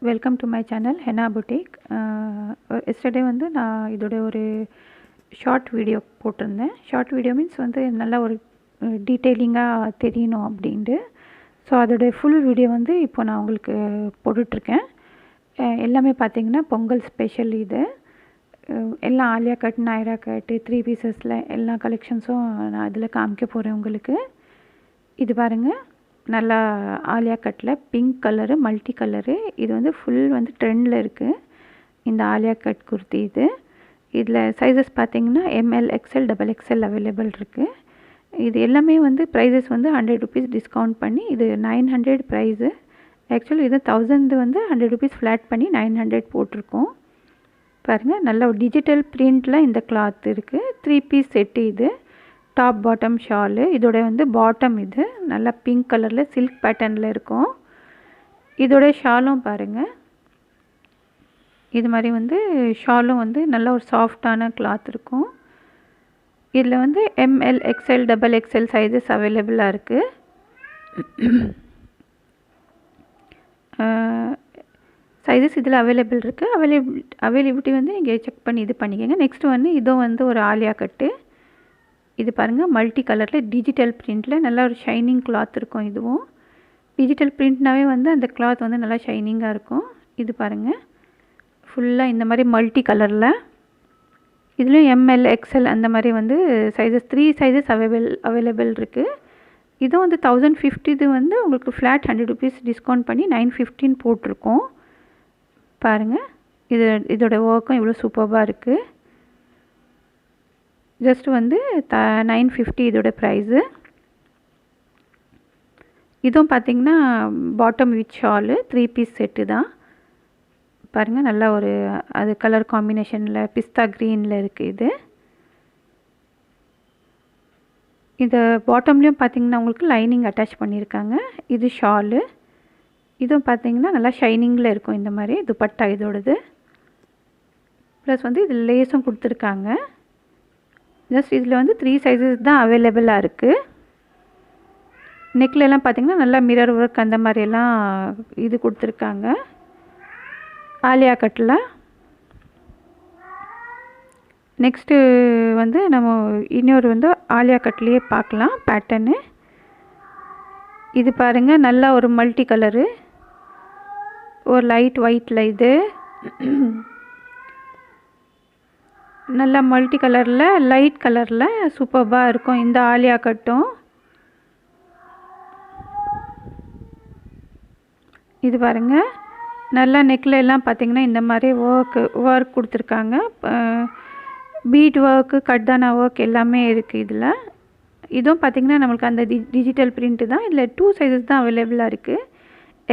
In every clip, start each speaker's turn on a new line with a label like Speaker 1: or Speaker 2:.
Speaker 1: Welcome to my channel henna boutique. Yesterday வந்து நான் இதோட ஒரு ஷார்ட் வீடியோ போட்டிருந்தேன். ஷார்ட் வீடியோ மீன்ஸ் வந்து நல்லா ஒரு டீட்டெயிலிங்காக தெரியணும் அப்படின்ட்டு. ஸோ அதோடைய ஃபுல் வீடியோ வந்து இப்போ நான் உங்களுக்கு போட்டுட்ருக்கேன். எல்லாமே பார்த்திங்கன்னா பொங்கல் ஸ்பெஷல் இது. எல்லாம் ஆலியா கட், நாயரா கட்டு, 3 பீசஸில் எல்லா கலெக்ஷன்ஸும் நான் இதில் காமிக்க போகிறேன் உங்களுக்கு. இது பாருங்கள், நல்லா ஆலியா கட்டில் பிங்க் கலரு, மல்டி கலரு. இது வந்து ஃபுல் வந்து ட்ரெண்டில் இருக்குது இந்த ஆலியா கட் குர்த்தி. இதில் சைஸஸ் பார்த்திங்கன்னா ML, XL, XXL அவைலபிள் இருக்குது. இது எல்லாமே வந்து ப்ரைஸஸ் வந்து 100 ருபீஸ் டிஸ்கவுண்ட் பண்ணி இது 900 ப்ரைஸு. ஆக்சுவலி இது 1000 வந்து 100 ருபீஸ் ஃப்ளாட் பண்ணி 900 போட்டிருக்கோம். பாருங்கள், நல்ல ஒரு டிஜிட்டல் பிரிண்டில் இந்த கிளாத் இருக்குது. 3 பீஸ் செட்டு. இது டாப் பாட்டம் ஷாலு. இதோட வந்து பாட்டம் இது நல்லா பிங்க் கலரில் சில்க் பேட்டர்னில் இருக்கும். இதோட ஷாலும் பாருங்கள், இது மாதிரி வந்து ஷாலும் வந்து நல்ல ஒரு சாஃப்டான கிளாத் இருக்கும். இதில் வந்து ML, XL, XXL சைஸஸ் அவைலபிளாக இருக்குது. சைஸஸ் இதில் அவைலபிள் இருக்குது. அவைலபிலிட்டி வந்து நீங்கள் செக் பண்ணி இது பண்ணிக்கோங்க. நெக்ஸ்ட்டு வந்து இதுவும் வந்து ஒரு ஆலியா கட்டு. இது பாருங்கள், மல்டி கலரில் டிஜிட்டல் பிரிண்டில் நல்லா ஒரு ஷைனிங் கிளாத் இருக்கும். இதுவும் டிஜிட்டல் பிரிண்ட்னாவே வந்து அந்த கிளாத் வந்து நல்லா ஷைனிங்காக இருக்கும். இது பாருங்கள், ஃபுல்லாக இந்த மாதிரி மல்டி கலரில். இதுலேயும் ML, XL அந்த மாதிரி வந்து சைஸஸ் 3 சைஸஸ் அவைலபிள் இருக்குது. இதுவும் வந்து 1050. இது வந்து உங்களுக்கு ஃப்ளாட் 100 ருபீஸ் டிஸ்கவுண்ட் பண்ணி 915 போட்டிருக்கோம். பாருங்கள், இதோட ஒர்க்கும் இவ்வளோ சூப்பராக இருக்குது. ஜஸ்ட் வந்து 950 இதோட ப்ரைஸு. இதுவும் பார்த்திங்கன்னா bottom with shawl 3 piece set தான். பாருங்கள், நல்லா ஒரு அது கலர் காம்பினேஷனில் பிஸ்தா க்ரீனில் இருக்குது. இந்த பாட்டம்லேயும் பார்த்திங்கன்னா உங்களுக்கு லைனிங் அட்டாச் பண்ணியிருக்காங்க. இது ஷாலு. இதுவும் பார்த்திங்கன்னா நல்லா ஷைனிங்கில் இருக்கும். இந்த மாதிரி துப்பட்டா இதோடது. ப்ளஸ் வந்து இதில் லேஸும் கொடுத்துருக்காங்க. ஜஸ்ட் இதில் வந்து 3 சைஸஸ் தான் அவைலபிளாக இருக்குது. நெக்லெலாம் பார்த்திங்கன்னா நல்லா மிரர் ஒர்க் அந்த மாதிரியெல்லாம் இது கொடுத்துருக்காங்க ஆலியா கட்டில். நெக்ஸ்ட்டு வந்து நம்ம இன்னொரு வந்து ஆலியா கட்லேயே பார்க்கலாம் பேட்டர்னு. இது பாருங்கள், நல்லா ஒரு மல்டி கலரு, ஒரு லைட் ஒயிட்டில். இது நல்லா மல்டி கலரில் லைட் கலரில் சூப்பராக இருக்கும் இந்த ஆலியா கட்டும். இது பாருங்கள், நல்லா நெக்கில் எல்லாம் பார்த்திங்கன்னா இந்த மாதிரி ஒர்க் கொடுத்துருக்காங்க. பீட் ஒர்க்கு, கட்தானா ஒர்க் எல்லாமே இருக்குது இதில். இதுவும் பார்த்திங்கன்னா நம்மளுக்கு அந்த டிஜிட்டல் பிரிண்ட்டு தான். இதில் 2 சைஸஸ் தான் அவைலபிளாக இருக்குது,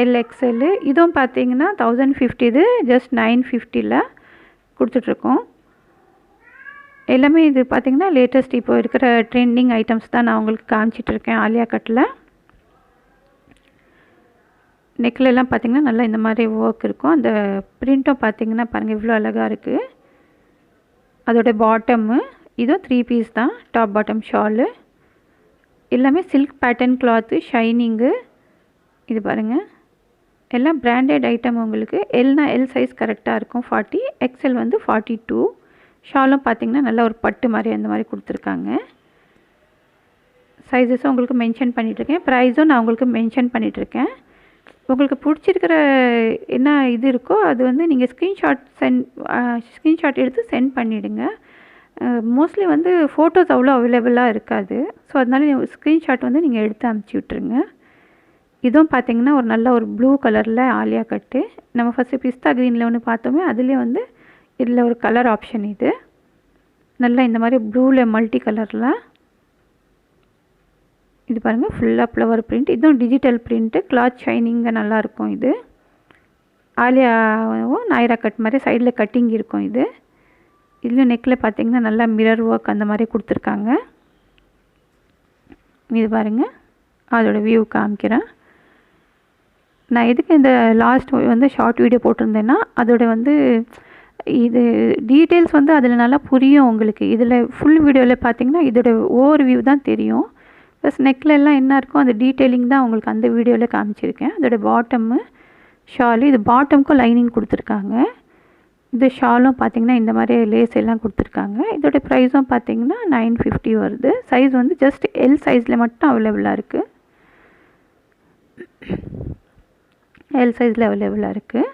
Speaker 1: L, XL. இதுவும் பார்த்திங்கன்னா 1050. இது ஜஸ்ட் 950ல் கொடுத்துட்ருக்கோம். எல்லாமே இது பார்த்திங்கன்னா லேட்டஸ்ட் இப்போ இருக்கிற ட்ரெண்டிங் ஐட்டம்ஸ் தான் நான் உங்களுக்கு காமிச்சிட்ருக்கேன் ஆலியா கட்டில். நெக்லெல்லாம் பார்த்திங்கன்னா நல்லா இந்த மாதிரி ஒர்க் இருக்கும். அந்த பிரிண்ட்டும் பார்த்திங்கன்னா பாருங்கள் இவ்வளோ அழகாக இருக்குது. அதோட பாட்டமு இதுவும் 3 பீஸ் தான், டாப் பாட்டம் ஷாலு. எல்லாமே சில்க் பேட்டர்ன் கிளாத்து, ஷைனிங்கு. இது பாருங்கள், எல்லாம் பிராண்டட் ஐட்டம். உங்களுக்கு எல்னா L சைஸ் கரெக்டாக இருக்கும் 40, XL வந்து 42. ஷாலும் பார்த்திங்கன்னா நல்லா ஒரு பட்டு மாதிரி அந்த மாதிரி கொடுத்துருக்காங்க. சைஸஸும் உங்களுக்கு மென்ஷன் பண்ணிகிட்ருக்கேன், ப்ரைஸும் நான் உங்களுக்கு மென்ஷன் பண்ணிகிட்ருக்கேன். உங்களுக்கு பிடிச்சிருக்கிற என்ன இது இருக்கோ அது வந்து நீங்கள் ஸ்க்ரீன்ஷாட் எடுத்து சென்ட் பண்ணிவிடுங்க. மோஸ்ட்லி வந்து ஃபோட்டோஸ் அவ்வளோ அவைலபிளாக இருக்காது. ஸோ அதனால ஸ்க்ரீன்ஷாட் வந்து நீங்கள் எடுத்து அனுப்பிச்சி விட்ருங்க. இதுவும் பார்த்திங்கன்னா ஒரு நல்ல ஒரு ப்ளூ கலரில் ஆலியா கட்டு. நம்ம ஃபஸ்ட்டு பிஸ்தா க்ரீனில் ஒன்று பார்த்தோமே, அதுலேயே வந்து இதில் ஒரு கலர் ஆப்ஷன். இது நல்லா இந்த மாதிரி ப்ளூவில் மல்டி கலரில். இது பாருங்கள், ஃபுல்லாக ஃப்ளவர் பிரிண்ட். இதுவும் டிஜிட்டல் பிரிண்ட்டு, கிளாத் ஷைனிங்காக நல்லாயிருக்கும். இது ஆலியாவும் நாயரா கட் மாதிரி சைடில் கட்டிங் இருக்கும். இதுலேயும் நெக்கில் பார்த்திங்கன்னா நல்லா மிரர் ஒர்க் அந்த மாதிரி கொடுத்துருக்காங்க. இது பாருங்கள், அதோட வியூ காமிக்கிறேன். நான் எதுக்கு இந்த லாஸ்ட் வந்து ஷார்ட் வீடியோ போட்டிருந்தேன்னா, அதோட வந்து இது டீட்டெயில்ஸ் வந்து அதில் நல்லா புரியும் உங்களுக்கு. இதில் ஃபுல் வீடியோவில் பார்த்திங்கன்னா இதோட ஓவர் வியூ தான் தெரியும். ப்ளஸ் நெக்கில் எல்லாம் என்ன இருக்கோ அந்த டீட்டெயிலிங் தான் உங்களுக்கு அந்த வீடியோவில் காமிச்சிருக்கேன். அதோட பாட்டமு ஷாலு. இது பாட்டமுக்கும் லைனிங் கொடுத்துருக்காங்க. இது ஷாலும் பார்த்திங்கன்னா இந்த மாதிரி லேஸ் எல்லாம் கொடுத்துருக்காங்க. இதோட ப்ரைஸும் பார்த்திங்கன்னா 950 வருது. சைஸ் வந்து ஜஸ்ட் எல் சைஸில் மட்டும் அவைலபிளாக இருக்குது. எல் சைஸில் அவைலபிளாக இருக்குது.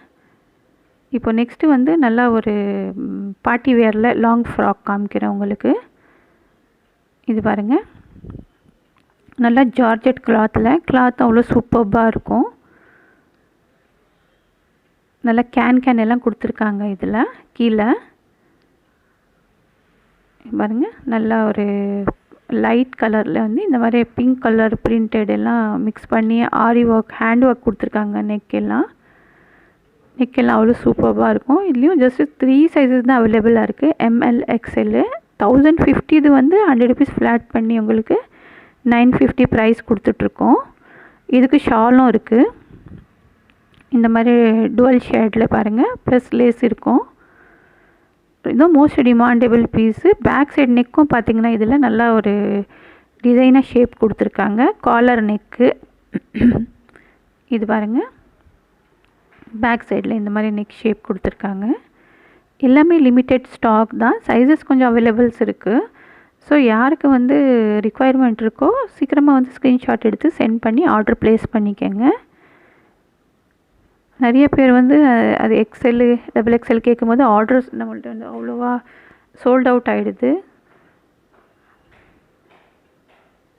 Speaker 1: இப்போ நெக்ஸ்ட்டு வந்து நல்லா ஒரு பார்ட்டி வேரில் லாங் ஃப்ராக் காமிக்கிறேன் உங்களுக்கு. இது பாருங்கள், நல்லா ஜார்ஜெட் கிளாத் அவ்வளோ சூப்பர்பாக இருக்கும். நல்லா கேன் எல்லாம் கொடுத்துருக்காங்க. இதில் கீழே பாருங்கள், நல்லா ஒரு லைட் கலரில் வந்து இந்த மாதிரி பிங்க் கலர் பிரிண்டட் எல்லாம் மிக்ஸ் பண்ணி ஆரி ஒர்க் ஹேண்ட் ஒர்க் கொடுத்துருக்காங்க. நெக்கெல்லாம் அவ்வளோ சூப்பர்பாக இருக்கும். இதுலேயும் ஜஸ்ட்டு 3 சைஸஸ் தான் அவைலபிளாக இருக்குது. ML XL 1050. இது வந்து 100 rupees ஃப்ளாட் பண்ணி உங்களுக்கு 950 ப்ரைஸ் கொடுத்துட்ருக்கோம். இதுக்கு ஷாலும் இருக்குது. இந்த மாதிரி டுவல் ஷேடில் பாருங்கள், ப்ளஸ் லேஸ் இருக்கும். இதுவும் most demandable piece. Back side நெக்கும் பார்த்திங்கன்னா இதில் நல்லா ஒரு டிசைனாக ஷேப் கொடுத்துருக்காங்க. Collar neck. இது பாருங்கள், பேக் சைடில் இந்த மாதிரி நெக் ஷேப் கொடுத்துருக்காங்க. எல்லாமே லிமிட்டட் ஸ்டாக் தான். சைஸஸ் கொஞ்சம் அவைலபிள்ஸ் இருக்குது. ஸோ யாருக்கு வந்து ரிக்குவயர்மெண்ட் இருக்கோ சீக்கிரமாக வந்து ஸ்க்ரீன்ஷாட் எடுத்து சென்ட் பண்ணி ஆர்டர் ப்ளேஸ் பண்ணிக்கோங்க. நிறைய பேர் வந்து அது XL XXL கேட்கும்போது ஆர்டர்ஸ் நம்மள்ட்ட வந்து அவ்வளோவா சோல்ட் அவுட் ஆகிடுது.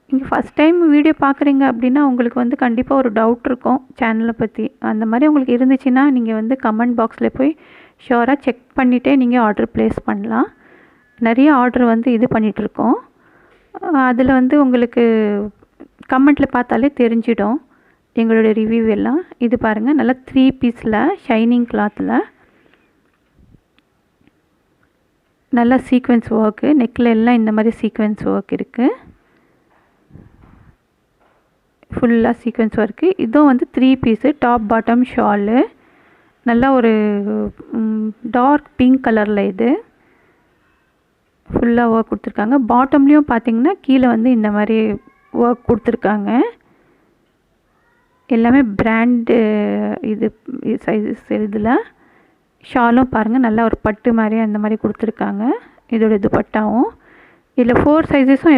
Speaker 1: நீங்கள் ஃபஸ்ட் டைம் வீடியோ பார்க்குறீங்க அப்படின்னா உங்களுக்கு வந்து கண்டிப்பாக ஒரு டவுட் இருக்கும் சேனலை பற்றி. அந்த மாதிரி உங்களுக்கு இருந்துச்சுன்னா நீங்கள் வந்து கமெண்ட் பாக்ஸில் போய் ஷுவராக செக் பண்ணிவிட்டே நீங்கள் ஆர்டர் ப்ளேஸ் பண்ணலாம். நிறைய ஆர்டர் வந்து இது பண்ணிகிட்ருக்கோம். அதில் வந்து உங்களுக்கு கமெண்ட்டில் பார்த்தாலே தெரிஞ்சிடும் எங்களோட ரிவ்யூ எல்லாம். இது பாருங்கள், நல்லா 3 பீஸில் ஷைனிங் கிளாத்தில் நல்லா சீக்வென்ஸ் ஒர்க்கு. நெக்கில் எல்லாம் இந்த மாதிரி சீக்வென்ஸ் ஒர்க் இருக்குது. ஃபுல்லாக சீக்வென்ஸ் ஒர்க்கு. இதுவும் வந்து 3 பீஸு டாப் பாட்டம் ஷாலு. நல்லா ஒரு டார்க் பிங்க் கலரில் இது ஃபுல்லாக ஒர்க் கொடுத்துருக்காங்க. பாட்டம்லேயும் பார்த்திங்கன்னா கீழே வந்து இந்த மாதிரி ஒர்க் கொடுத்துருக்காங்க. எல்லாமே பிராண்டு இது சைஸஸ். இதில் ஷாலும் பாருங்கள், நல்லா ஒரு பட்டு மாதிரி அந்த மாதிரி கொடுத்துருக்காங்க. இதோட துப்பட்டாவும் இதில் 4 சைஸஸும்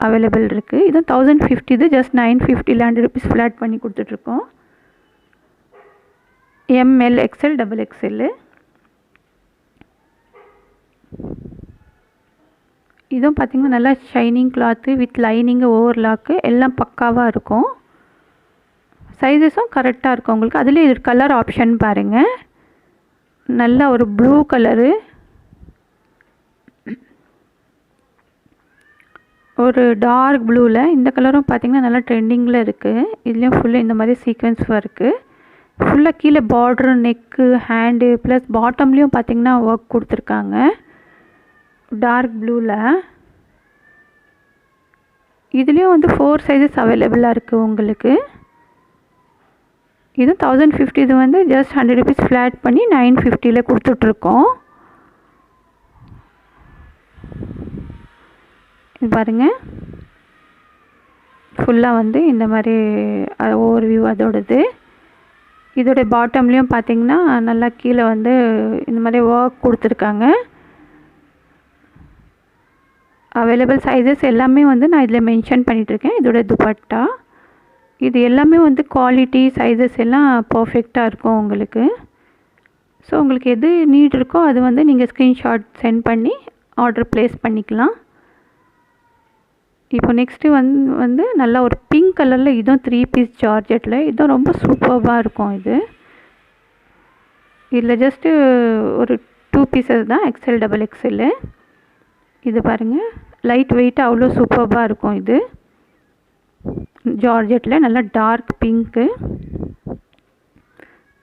Speaker 1: அவைலபிள் இருக்குது. இதுவும் 1050. இது ஜஸ்ட் 950 100 rupees ஃப்ளாட் பண்ணி கொடுத்துட்ருக்கோம். ML XL XXL. இதுவும் பார்த்திங்கன்னா நல்லா shining cloth with lining overlock எல்லாம் பக்காவாக இருக்கும். சைஸஸும் கரெக்டாக இருக்கும் உங்களுக்கு. அதில் இது கலர் ஆப்ஷன் பாருங்கள், நல்லா ஒரு ப்ளூ கலரு, ஒரு டார்க் ப்ளூவில். இந்த கலரும் பார்த்திங்கன்னா நல்லா ட்ரெண்டிங்கில் இருக்குது. இதுலேயும் ஃபுல்லாக இந்த மாதிரி சீக்வென்ஸ் இருக்குது. ஃபுல்லாக கீழே பார்ட்ரு, நெக்கு, ஹேண்டு ப்ளஸ் பாட்டம்லேயும் பார்த்திங்கன்னா ஒர்க் கொடுத்துருக்காங்க டார்க் ப்ளூவில். இதுலேயும் வந்து 4 சைஸஸ் அவைலபிளாக இருக்குது உங்களுக்கு. இது 1050. இது வந்து ஜஸ்ட் 100 rupees ஃப்ளாட் பண்ணி 950 கொடுத்துட்ருக்கோம். இது பாருங்கள், ஃபுல்லாக வந்து இந்த மாதிரி ஓவர் வியூ அதோடது. இதோடைய பாட்டம்லேயும் பார்த்திங்கன்னா நல்லா கீழே வந்து இந்த மாதிரி ஒர்க் கொடுத்துருக்காங்க. அவைலபிள் சைஸஸ் எல்லாமே வந்து நான் இதில் மென்ஷன் பண்ணிகிட்ருக்கேன். இதோட துப்பட்டா இது எல்லாமே வந்து குவாலிட்டி சைஸஸ் எல்லாம் பர்ஃபெக்டாக இருக்கும் உங்களுக்கு. ஸோ உங்களுக்கு எது நீட் இருக்கோ அது வந்து நீங்கள் ஸ்க்ரீன்ஷாட் சென்ட் பண்ணி ஆர்டர் ப்ளேஸ் பண்ணிக்கலாம். இப்போ நெக்ஸ்ட்டு வந்து நல்லா ஒரு பிங்க் கலரில் இதுவும் 3 பீஸ் ஜார்ஜெட்டில். இதுவும் ரொம்ப சூப்பர்பாக இருக்கும். இதில் ஜஸ்ட்டு ஒரு 2 பீசஸ் தான் XL XXL. இது பாருங்கள், லைட் வெயிட்டாக அவ்வளோ சூப்பர்பாக இருக்கும். இது ஜார்ஜெட்டில் நல்லா டார்க் பிங்க்கு.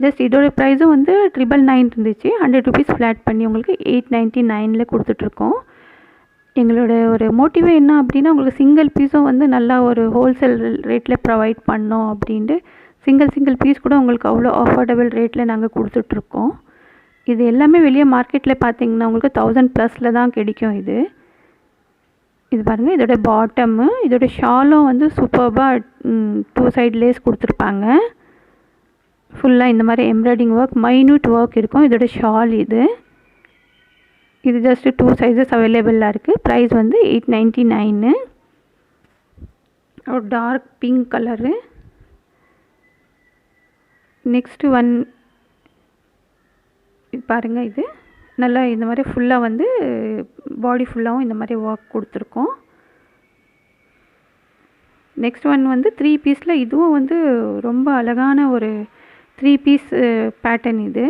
Speaker 1: ஜஸ்ட் இதோட ப்ரைஸும் வந்து 999 இருந்துச்சு. 100 rupees ஃப்ளாட் பண்ணி உங்களுக்கு 899 கொடுத்துட்ருக்கோம். எங்களோட ஒரு மோட்டிவே என்ன அப்படின்னா, உங்களுக்கு சிங்கிள் பீஸும் வந்து நல்லா ஒரு ஹோல்சேல் ரேட்டில் ப்ரொவைட் பண்ணோம் அப்படின்ட்டு சிங்கிள் பீஸ் கூட உங்களுக்கு அவ்வளோ அஃபோர்டபுள் ரேட்டில் நாங்கள் கொடுத்துட்ருக்கோம். இது எல்லாமே வெளியே மார்க்கெட்டில் பார்த்திங்கன்னா உங்களுக்கு 1000+ தான் கிடைக்கும். இது பாருங்கள், இதோட பாட்டமு, இதோட ஷாலும் வந்து சூப்பர்பாக 2 சைட் லேஸ் கொடுத்துருப்பாங்க. ஃபுல்லாக இந்த மாதிரி எம்ப்ராய்டிங் ஒர்க், மைன்யூட் ஒர்க் இருக்கும். இதோட ஷால் இது ஜஸ்ட்டு 2 சைஸஸ் அவைலபிளாக இருக்குது. ப்ரைஸ் வந்து 899. ஒரு dark pink colour. Next one பாருங்கள், இது நல்லா இந்த மாதிரி ஃபுல்லாக வந்து பாடி ஃபுல்லாகவும் இந்த மாதிரி ஒர்க் கொடுத்துருக்கோம். நெக்ஸ்ட் ஒன் வந்து 3 பீஸில் இதுவும் வந்து ரொம்ப அழகான ஒரு 3 பீஸ் பேட்டர்ன். இது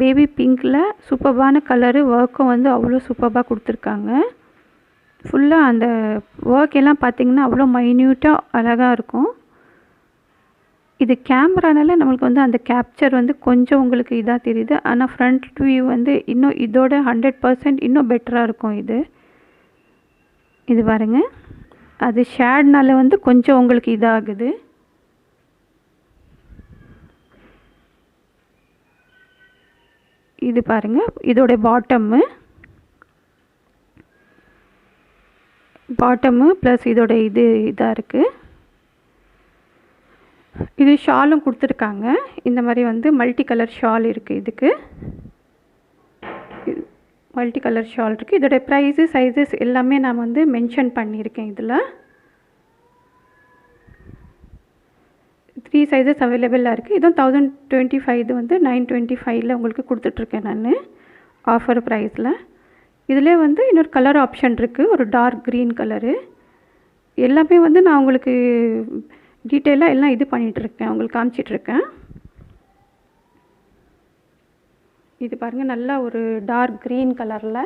Speaker 1: பேபி பிங்க்கில் சூப்பர்பான கலரு, ஒர்க்கும் வந்து அவ்வளோ சூப்பராக கொடுத்துருக்காங்க. ஃபுல்லாக அந்த ஒர்க் எல்லாம் பார்த்திங்கன்னா அவ்வளோ மைன்யூட்டாக அழகாக இருக்கும். இது கேமரானால நம்மளுக்கு வந்து அந்த கேப்சர் வந்து கொஞ்சம் உங்களுக்கு இதாக தெரியுது. ஆனால் ஃப்ரண்ட் வியூ வந்து இன்னும் இதோட 100% இன்னும் பெட்டராக இருக்கும். இது பாருங்கள், அது ஷேட்னால வந்து கொஞ்சம் உங்களுக்கு இதாகுது. இது பாருங்கள், இதோட பாட்டமு ப்ளஸ் இதோட இதாக இருக்குது. இது ஷாலும் கொடுத்துருக்காங்க. இந்த மாதிரி வந்து மல்டி கலர் ஷால் இருக்குது. இதுக்கு மல்டி கலர் ஷால் இருக்குது. இதோட ப்ரைஸு, சைஸஸ் எல்லாமே நான் வந்து மென்ஷன் பண்ணியிருக்கேன். இதில் 3 சைஸஸ் அவைலபிளாக இருக்குது. இதுவும் 1025. இது வந்து 925 உங்களுக்கு கொடுத்துட்ருக்கேன் நான் ஆஃபர் ப்ரைஸில். இதிலே வந்து இன்னொரு கலர் ஆப்ஷன் இருக்குது, ஒரு டார்க் க்ரீன் கலரு. எல்லாமே வந்து நான் உங்களுக்கு டீட்டெயிலாக எல்லாம் இது பண்ணிகிட்ருக்கேன், உங்களுக்கு காமிச்சிட்ருக்கேன். இது பாருங்கள், நல்லா ஒரு டார்க் க்ரீன் கலரில்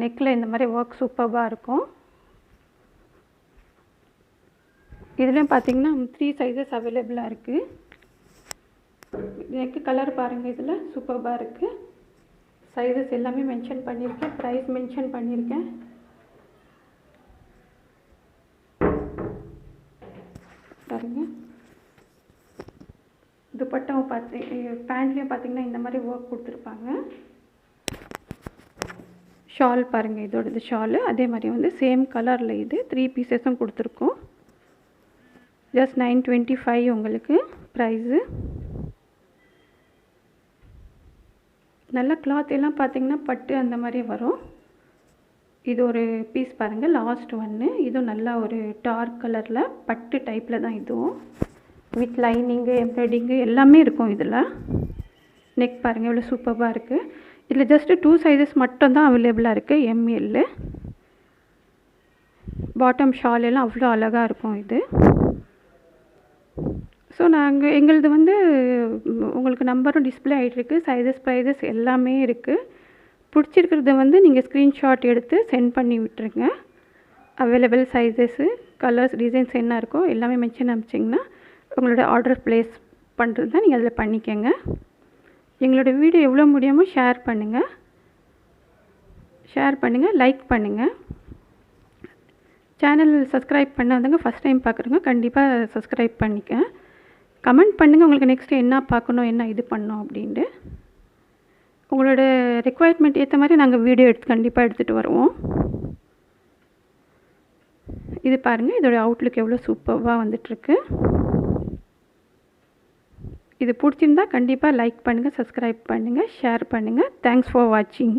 Speaker 1: நெக்கில் இந்த மாதிரி ஒர்க் சூப்பராக இருக்கும். இதுலேயும் பார்த்திங்கன்னா 3 சைஸஸ் அவைலபிளாக இருக்குது. நெக்கு கலர் பாருங்கள், இதில் சூப்பராக இருக்குது. சைஸஸ் எல்லாமே மென்ஷன் பண்ணியிருக்கேன், ப்ரைஸ் மென்ஷன் பண்ணியிருக்கேன். பாருங்கள், துப்பட்டாவும் பேண்ட்லேயும் பார்த்திங்கன்னா இந்த மாதிரி ஒர்க் கொடுத்துருப்பாங்க. ஷால் பாருங்கள், இதோடது ஷாலு அதே மாதிரி வந்து சேம் கலரில் இது 3 பீசஸும் கொடுத்துருக்கோம். ஜஸ்ட் 925 உங்களுக்கு ப்ரைஸு. நல்ல கிளாத் எல்லாம் பார்த்திங்கன்னா பட்டு அந்த மாதிரி வரும். இது ஒரு பீஸ் பாருங்கள், லாஸ்ட் ஒன்று. இதுவும் நல்லா ஒரு டார்க் கலரில் பட்டு டைப்பில் தான். இதுவும் வித் லைனிங்கு, எம்ப்ராய்டிங்கு எல்லாமே இருக்கும் இதில். நெக் பாருங்கள் எவ்வளோ சூப்பராக இருக்குது. இதில் ஜஸ்ட்டு 2 சைஸஸ் மட்டும்தான் அவைலபிளாக இருக்குது, ML. பாட்டம் ஷால் எல்லாம் அவ்வளோ அழகாக இருக்கும் இது. ஸோ எங்களது வந்து உங்களுக்கு நம்பரும் டிஸ்பிளே ஆகிட்டுருக்கு. சைஸஸ், ப்ரைஸஸ் எல்லாமே இருக்குது. பிடிச்சிருக்கிறத வந்து நீங்கள் ஸ்க்ரீன்ஷாட் எடுத்து சென்ட் பண்ணி விட்டுருங்க. அவைலபிள் சைஸஸ்ஸு, கலர்ஸ், டிசைன்ஸ் என்ன இருக்கோ எல்லாமே மென்ஷன் அனுப்பிச்சிங்கன்னா உங்களோட ஆர்டர் ப்ளேஸ் பண்ணுறது தான் நீங்கள் அதில் பண்ணிக்கோங்க. எங்களோட வீடியோ எவ்வளோ முடியுமோ ஷேர் பண்ணுங்கள், லைக் பண்ணுங்கள். சேனல் சப்ஸ்கிரைப் பண்ணாதவங்க ஃபஸ்ட் டைம் பார்க்குறவங்க கண்டிப்பாக சப்ஸ்கிரைப் பண்ணிக்க. கமெண்ட் பண்ணுங்கள், உங்களுக்கு நெக்ஸ்ட்டு என்ன பார்க்கணும், என்ன இது பண்ணணும் அப்படின்ட்டு. உங்களோட ரெக்குவயர்மெண்ட் ஏற்ற மாதிரி நாங்கள் வீடியோ கண்டிப்பாக எடுத்துகிட்டு வருவோம். இது பாருங்கள், இதோட அவுட்லுக் எவ்வளோ சூப்பராக வந்துட்டுருக்கு. இது பிடிச்சிருந்தா கண்டிப்பாக லைக் பண்ணுங்கள், சப்ஸ்கிரைப் பண்ணுங்கள், ஷேர் பண்ணுங்கள். தேங்க்ஸ் ஃபார் வாட்சிங்.